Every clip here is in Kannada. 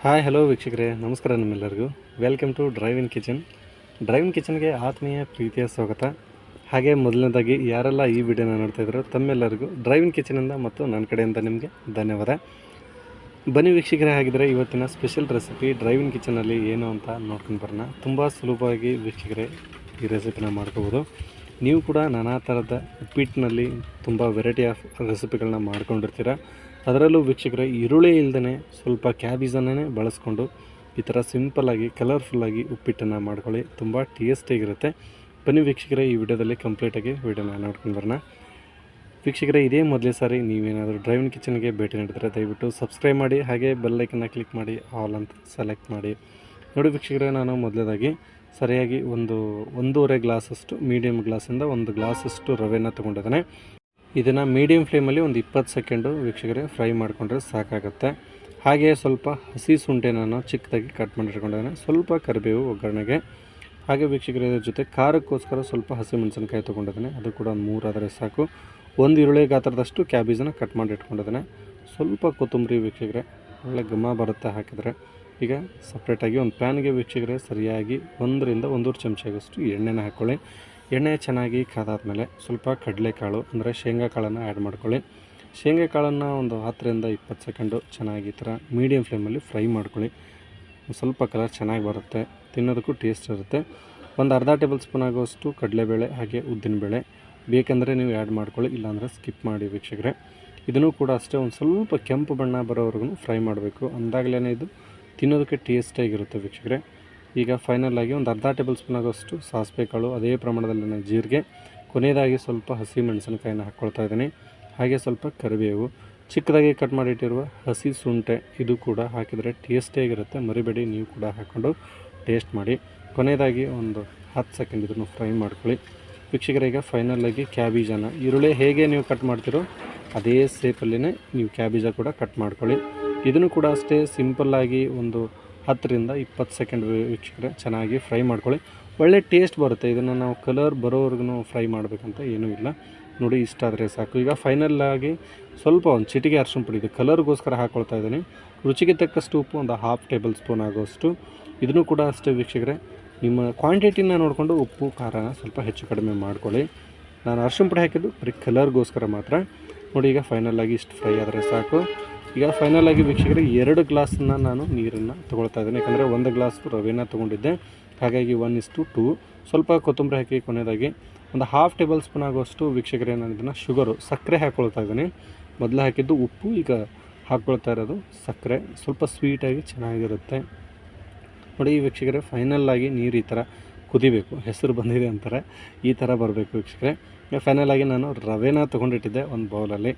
ಹಾಯ್ ಹಲೋ ವೀಕ್ಷಕರೇ, ನಮಸ್ಕಾರ ನಿಮ್ಮೆಲ್ಲರಿಗೂ. Welcome to Drive in Kitchen. Drive in ಕಿಚನ್ಗೆ ಆತ್ಮೀಯ ಪ್ರೀತಿಯ ಸ್ವಾಗತ. ಹಾಗೆ ಮೊದಲನೇದಾಗಿ ಯಾರೆಲ್ಲ ಈ ವಿಡಿಯೋನ ನೋಡ್ತಾಯಿದ್ರು ತಮ್ಮೆಲ್ಲರಿಗೂ ಡ್ರೈವ್ ಇನ್ ಕಿಚನಿಂದ ಮತ್ತು ನನ್ನ ಕಡೆಯಿಂದ ನಿಮಗೆ ಧನ್ಯವಾದ. ಬನ್ನಿ ವೀಕ್ಷಕರೇ, ಆಗಿದ್ದರೆ ಇವತ್ತಿನ ಸ್ಪೆಷಲ್ ರೆಸಿಪಿ ಡ್ರೈವ್ ಇನ್ ಕಿಚನಲ್ಲಿ ಏನು ಅಂತ ನೋಡ್ಕೊಂಡು ಬರೋಣ. ತುಂಬ ಸುಲಭವಾಗಿ ವೀಕ್ಷಕರೇ ಈ ರೆಸಿಪಿನ ಮಾಡ್ಕೋಬೋದು. ನೀವು ಕೂಡ ನಾನಾ ಥರದ ಉಪ್ಪಿಟ್ಟಿನಲ್ಲಿ ತುಂಬ ವೆರೈಟಿ ಆಫ್ ರೆಸಿಪಿಗಳನ್ನ ಮಾಡ್ಕೊಂಡಿರ್ತೀರ. ಅದರಲ್ಲೂ ವೀಕ್ಷಕರೇ, ಈರುಳ್ಳಿ ಇಲ್ಲದೇ ಸ್ವಲ್ಪ ಕ್ಯಾಬೇಜನ್ನೇ ಬಳಸ್ಕೊಂಡು ಈ ಥರ ಸಿಂಪಲ್ಲಾಗಿ ಕಲರ್ಫುಲ್ಲಾಗಿ ಉಪ್ಪಿಟ್ಟನ್ನು ಮಾಡ್ಕೊಳ್ಳಿ. ತುಂಬ ಟೇಸ್ಟಿಯಾಗಿರುತ್ತೆ. ಬನ್ನಿ ವೀಕ್ಷಕರೇ, ಈ ವಿಡಿಯೋದಲ್ಲಿ ಕಂಪ್ಲೀಟಾಗಿ ವಿಡಿಯೋನ ನೋಡ್ಕೊಂಡು ಬರೋಣ. ವೀಕ್ಷಕರೇ, ಇದೇ ಮೊದಲೇ ಸಾರಿ ನೀವೇನಾದರೂ ಡ್ರೈವ್ ಇನ್ ಕಿಚನ್ಗೆ ಭೇಟಿ ನೀಡಿದರೆ ದಯವಿಟ್ಟು ಸಬ್ಸ್ಕ್ರೈಬ್ ಮಾಡಿ, ಹಾಗೆ ಬೆಲ್ಲೈಕನ್ನ ಕ್ಲಿಕ್ ಮಾಡಿ ಆಲ್ ಅಂತ ಸೆಲೆಕ್ಟ್ ಮಾಡಿ. ನೋಡಿ ವೀಕ್ಷಕರೇ, ನಾನು ಮೊದಲೇದಾಗಿ ಸರಿಯಾಗಿ ಒಂದೂವರೆ ಗ್ಲಾಸಷ್ಟು ಮೀಡಿಯಮ್ ಗ್ಲಾಸಿಂದ ಒಂದು ಗ್ಲಾಸಷ್ಟು ರವೆನ ತೊಗೊಂಡಿದ್ದೇನೆ. ಇದನ್ನು ಮೀಡಿಯಮ್ ಫ್ಲೇಮಲ್ಲಿ ಒಂದು 20 ಸೆಕೆಂಡು ವೀಕ್ಷಕರೇ ಫ್ರೈ ಮಾಡಿಕೊಂಡ್ರೆ ಸಾಕಾಗುತ್ತೆ. ಹಾಗೆ ಸ್ವಲ್ಪ ಹಸಿ ಶುಂಠಿ ನಾನು ಚಿಕ್ಕದಾಗಿ ಕಟ್ ಮಾಡಿಟ್ಕೊಂಡಿದ್ದೇನೆ, ಸ್ವಲ್ಪ ಕರಿಬೇವು ಒಗ್ಗರಣೆಗೆ. ಹಾಗೆ ವೀಕ್ಷಕರೇ, ಇದ್ರ ಜೊತೆ ಖಾರಕ್ಕೋಸ್ಕರ ಸ್ವಲ್ಪ ಹಸಿಮೆಣಸಿನಕಾಯಿ ತೊಗೊಂಡಿದ್ದೇನೆ, ಅದು ಕೂಡ 3 ಆದರೆ ಸಾಕು. ಒಂದು ಈರುಳ್ಳಿ ಗಾತ್ರದಷ್ಟು ಕ್ಯಾಬೇಜನ್ನು ಕಟ್ ಮಾಡಿ ಇಟ್ಕೊಂಡಿದ್ದೇನೆ. ಸ್ವಲ್ಪ ಕೊತ್ತಂಬರಿ ವೀಕ್ಷಕರೇ, ಒಳ್ಳೆ ಘಮ ಬರುತ್ತೆ ಹಾಕಿದರೆ. ಈಗ ಸಪ್ರೇಟಾಗಿ ಒಂದು ಪ್ಯಾನ್ಗೆ ವೀಕ್ಷಕರೇ ಸರಿಯಾಗಿ 1 ರಿಂದ 1.5 ಚಮಚದಷ್ಟು ಎಣ್ಣೆನ ಹಾಕ್ಕೊಳ್ಳಿ. ಎಣ್ಣೆ ಚೆನ್ನಾಗಿ ಕಾದಾದ್ಮೇಲೆ ಸ್ವಲ್ಪ ಕಡಲೆಕಾಳು ಅಂದರೆ ಶೇಂಗಾ ಕಾಳನ್ನು ಆ್ಯಡ್ ಮಾಡ್ಕೊಳ್ಳಿ. ಶೇಂಗಾ ಕಾಳನ್ನು ಒಂದು 10 ರಿಂದ 20 ಸೆಕೆಂಡು ಚೆನ್ನಾಗಿ ಈ ಥರ ಮೀಡಿಯಮ್ ಫ್ಲೇಮಲ್ಲಿ ಫ್ರೈ ಮಾಡ್ಕೊಳ್ಳಿ. ಸ್ವಲ್ಪ ಕಲರ್ ಚೆನ್ನಾಗಿ ಬರುತ್ತೆ, ತಿನ್ನೋದಕ್ಕೂ ಟೇಸ್ಟ್ ಇರುತ್ತೆ. ಒಂದು ಅರ್ಧ ಟೇಬಲ್ ಸ್ಪೂನ್ ಆಗುವಷ್ಟು ಕಡಲೆಬೇಳೆ ಹಾಗೆ ಉದ್ದಿನಬೇಳೆ ಬೇಕೆಂದರೆ ನೀವು ಆ್ಯಡ್ ಮಾಡ್ಕೊಳ್ಳಿ, ಇಲ್ಲಾಂದರೆ ಸ್ಕಿಪ್ ಮಾಡಿ ವೀಕ್ಷಕರೇ. ಇದನ್ನು ಕೂಡ ಅಷ್ಟೇ ಒಂದು ಸ್ವಲ್ಪ ಕೆಂಪು ಬಣ್ಣ ಬರೋವರೆಗೂ ಫ್ರೈ ಮಾಡಬೇಕು, ಅಂದಾಗಲೇ ಇದು ತಿನ್ನೋದಕ್ಕೆ ಟೇಸ್ಟಿಯಾಗಿರುತ್ತೆ ವೀಕ್ಷಕರೇ. ಈಗ ಫೈನಲಾಗಿ ಒಂದು ಅರ್ಧ ಟೇಬಲ್ ಸ್ಪೂನ್ ಆಗೋಷ್ಟು ಸಾಸಿವೆ ಕಾಳು, ಅದೇ ಪ್ರಮಾಣದಲ್ಲಿ ಜೀರಿಗೆ, ಕೊನೆಯದಾಗಿ ಸ್ವಲ್ಪ ಹಸಿ ಮೆಣಸಿನಕಾಯಿನ ಹಾಕ್ಕೊಳ್ತಾ ಇದ್ದೀನಿ. ಹಾಗೆ ಸ್ವಲ್ಪ ಕರಿಬೇವು, ಚಿಕ್ಕದಾಗಿ ಕಟ್ ಮಾಡಿಟ್ಟಿರುವ ಹಸಿ ಶುಂಠಿ, ಇದು ಕೂಡ ಹಾಕಿದರೆ ಟೇಸ್ಟಿಯಾಗಿರುತ್ತೆ. ಮರಿಬೇಡಿ, ನೀವು ಕೂಡ ಹಾಕ್ಕೊಂಡು ಟೇಸ್ಟ್ ಮಾಡಿ. ಕೊನೆಯದಾಗಿ ಒಂದು 10 ಸೆಕೆಂಡ್ ಇದನ್ನು ಫ್ರೈ ಮಾಡ್ಕೊಳ್ಳಿ ವೀಕ್ಷಕರೇ. ಈಗ ಫೈನಲಾಗಿ ಕ್ಯಾಬೇಜನ್ನು ಈರುಳ್ಳಿ ಹೇಗೆ ನೀವು ಕಟ್ ಮಾಡ್ತೀರೋ ಅದೇ ಸೇಪಲ್ಲೇ ನೀವು ಕ್ಯಾಬೇಜ ಕೂಡ ಕಟ್ ಮಾಡ್ಕೊಳ್ಳಿ. ಇದನ್ನು ಕೂಡ ಅಷ್ಟೇ ಸಿಂಪಲ್ಲಾಗಿ ಒಂದು 10 ರಿಂದ 20 ಸೆಕೆಂಡ್ ವೀಕ್ಷಕರೇ ಚೆನ್ನಾಗಿ ಫ್ರೈ ಮಾಡ್ಕೊಳ್ಳಿ. ಒಳ್ಳೆ ಟೇಸ್ಟ್ ಬರುತ್ತೆ. ಇದನ್ನು ನಾವು ಕಲರ್ ಬರೋವರೆಗೂ ಫ್ರೈ ಮಾಡಬೇಕಂತ ಏನೂ ಇಲ್ಲ. ನೋಡಿ, ಇಷ್ಟ ಆದರೆ ಸಾಕು. ಈಗ ಫೈನಲ್ಲಾಗಿ ಸ್ವಲ್ಪ ಒಂದು ಚಿಟಿಕೆ ಅರಿಶಿನ ಪುಡಿ, ಇದು ಕಲರ್ಗೋಸ್ಕರ ಹಾಕ್ಕೊಳ್ತಾ ಇದ್ದೀನಿ. ರುಚಿಗೆ ತಕ್ಕಷ್ಟು ಉಪ್ಪು, ಒಂದು 1/2 ಟೇಬಲ್ ಸ್ಪೂನ್ ಆಗೋಷ್ಟು. ಇದನ್ನು ಕೂಡ ಅಷ್ಟೇ ವೀಕ್ಷಕರೇ, ನಿಮ್ಮ ಕ್ವಾಂಟಿಟಿನ ನೋಡಿಕೊಂಡು ಉಪ್ಪು ಖಾರನ ಸ್ವಲ್ಪ ಹೆಚ್ಚು ಕಡಿಮೆ ಮಾಡ್ಕೊಳ್ಳಿ. ನಾನು ಅರಿಶಿನ ಪುಡಿ ಹಾಕಿದ್ದು ಬರೀ ಕಲರ್ಗೋಸ್ಕರ ಮಾತ್ರ. ನೋಡಿ, ಈಗ ಫೈನಲಾಗಿ ಇಷ್ಟು ಫ್ರೈ ಆದರೆ ಸಾಕು. ಈಗ ಫೈನಲಾಗಿ ವೀಕ್ಷಕರೇ 2 ಗ್ಲಾಸನ್ನು ನಾನು ನೀರನ್ನು ತೊಗೊಳ್ತಾ ಇದ್ದೀನಿ, ಯಾಕಂದರೆ 1 ಗ್ಲಾಸ್ ರವೆನ ತೊಗೊಂಡಿದ್ದೆ, ಹಾಗಾಗಿ 1:2. ಸ್ವಲ್ಪ ಕೊತ್ತಂಬರಿ ಹಾಕಿ ಕೊನೆಯದಾಗಿ ಒಂದು 1/2 ಟೇಬಲ್ ಸ್ಪೂನ್ ಆಗುವಷ್ಟು ವೀಕ್ಷಕರೇ ನಾನು ಇದನ್ನು ಸಕ್ಕರೆ ಹಾಕ್ಕೊಳ್ತಾ ಇದ್ದೀನಿ. ಮೊದಲು ಹಾಕಿದ್ದು ಉಪ್ಪು, ಈಗ ಹಾಕ್ಕೊಳ್ತಾ ಇರೋದು ಸಕ್ಕರೆ. ಸ್ವಲ್ಪ ಸ್ವೀಟಾಗಿ ಚೆನ್ನಾಗಿರುತ್ತೆ. ನೋಡಿ ವೀಕ್ಷಕರೇ, ಫೈನಲ್ಲಾಗಿ ನೀರು ಈ ಥರ ಕುದಿಬೇಕು, ಹೆಸರು ಬಂದಿದೆ ಅಂತಾರೆ, ಈ ಥರ ಬರಬೇಕು ವೀಕ್ಷಕರೇ. ಫೈನಲಾಗಿ ನಾನು ರವೆನ ತೊಗೊಂಡಿಟ್ಟಿದ್ದೆ ಒಂದು ಬೌಲಲ್ಲಿ,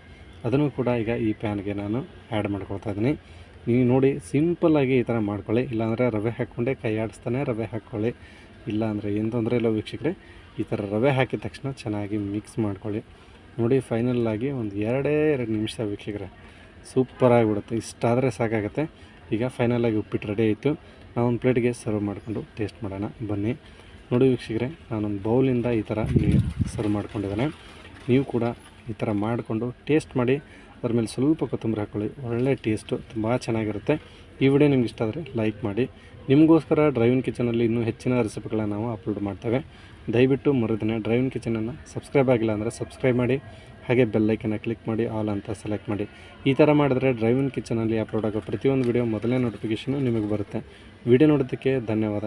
ಅದನ್ನು ಕೂಡ ಈಗ ಈ ಪ್ಯಾನ್ಗೆ ನಾನು ಆ್ಯಡ್ ಮಾಡ್ಕೊಳ್ತಾ ಇದ್ದೀನಿ. ನೀವು ನೋಡಿ ಸಿಂಪಲ್ಲಾಗಿ ಈ ಥರ ಮಾಡ್ಕೊಳ್ಳಿ, ಇಲ್ಲಾಂದರೆ ರವೆ ಹಾಕ್ಕೊಂಡೆ ಕೈ ಆಡಿಸ್ತಾನೆ ರವೆ ಹಾಕ್ಕೊಳ್ಳಿ, ಇಲ್ಲಾಂದರೆ ಏನು ತೊಂದರೆ ಇಲ್ಲ ವೀಕ್ಷಕರೇ. ಈ ಥರ ರವೆ ಹಾಕಿದ ತಕ್ಷಣ ಚೆನ್ನಾಗಿ ಮಿಕ್ಸ್ ಮಾಡ್ಕೊಳ್ಳಿ. ನೋಡಿ, ಫೈನಲ್ಲಾಗಿ ಒಂದು 2 ನಿಮಿಷ ವೀಕ್ಷಕರೇ ಸೂಪರಾಗಿಬಿಡುತ್ತೆ. ಇಷ್ಟಾದರೆ ಸಾಕಾಗುತ್ತೆ. ಈಗ ಫೈನಲಾಗಿ ಉಪ್ಪಿಟ್ಟು ರೆಡಿ ಆಯಿತು. ನಾವೊಂದು ಪ್ಲೇಟ್ಗೆ ಸರ್ವ್ ಮಾಡಿಕೊಂಡು ಟೇಸ್ಟ್ ಮಾಡೋಣ ಬನ್ನಿ. ನೋಡಿ ವೀಕ್ಷಕರೇ, ನಾನೊಂದು ಬೌಲಿಂದ ಈ ಥರ ಸರ್ವ್ ಮಾಡ್ಕೊಂಡಿದ್ದೇನೆ. ನೀವು ಕೂಡ ಈ ಥರ ಮಾಡಿಕೊಂಡು ಟೇಸ್ಟ್ ಮಾಡಿ. ಅದ್ರ ಮೇಲೆ ಸ್ವಲ್ಪ ಕೊತ್ತಂಬರಿ ಹಾಕ್ಕೊಳ್ಳಿ, ಒಳ್ಳೆ ಟೇಸ್ಟು, ತುಂಬ ಚೆನ್ನಾಗಿರುತ್ತೆ. ಈ ವಿಡಿಯೋ ನಿಮ್ಗೆ ಇಷ್ಟ ಆದರೆ ಲೈಕ್ ಮಾಡಿ. ನಿಮಗೋಸ್ಕರ ಡ್ರೈವ್ ಇನ್ ಕಿಚನಲ್ಲಿ ಇನ್ನೂ ಹೆಚ್ಚಿನ ರೆಸಿಪಿಗಳನ್ನ ನಾವು ಅಪ್ಲೋಡ್ ಮಾಡ್ತೇವೆ. ದಯವಿಟ್ಟು ಮರುದಿನ ಡ್ರೈವ್ ಇನ್ ಕಿಚನನ್ನು ಸಬ್ಸ್ಕ್ರೈಬ್ ಆಗಿಲ್ಲ ಅಂದರೆ ಸಬ್ಸ್ಕ್ರೈಬ್ ಮಾಡಿ, ಹಾಗೆ ಬೆಲ್ಲೈಕನ್ನ ಕ್ಲಿಕ್ ಮಾಡಿ ಆಲ್ ಅಂತ ಸೆಲೆಕ್ಟ್ ಮಾಡಿ. ಈ ಥರ ಮಾಡಿದ್ರೆ ಡ್ರೈವ್ ಇನ್ ಕಿಚನಲ್ಲಿ ಅಪ್ಲೋಡ್ ಆಗೋ ಪ್ರತಿಯೊಂದು ವಿಡಿಯೋ ಮೊದಲನೇ ನೋಟಿಫಿಕೇಷನು ನಿಮಗೆ ಬರುತ್ತೆ. ವಿಡಿಯೋ ನೋಡೋದಕ್ಕೆ ಧನ್ಯವಾದ.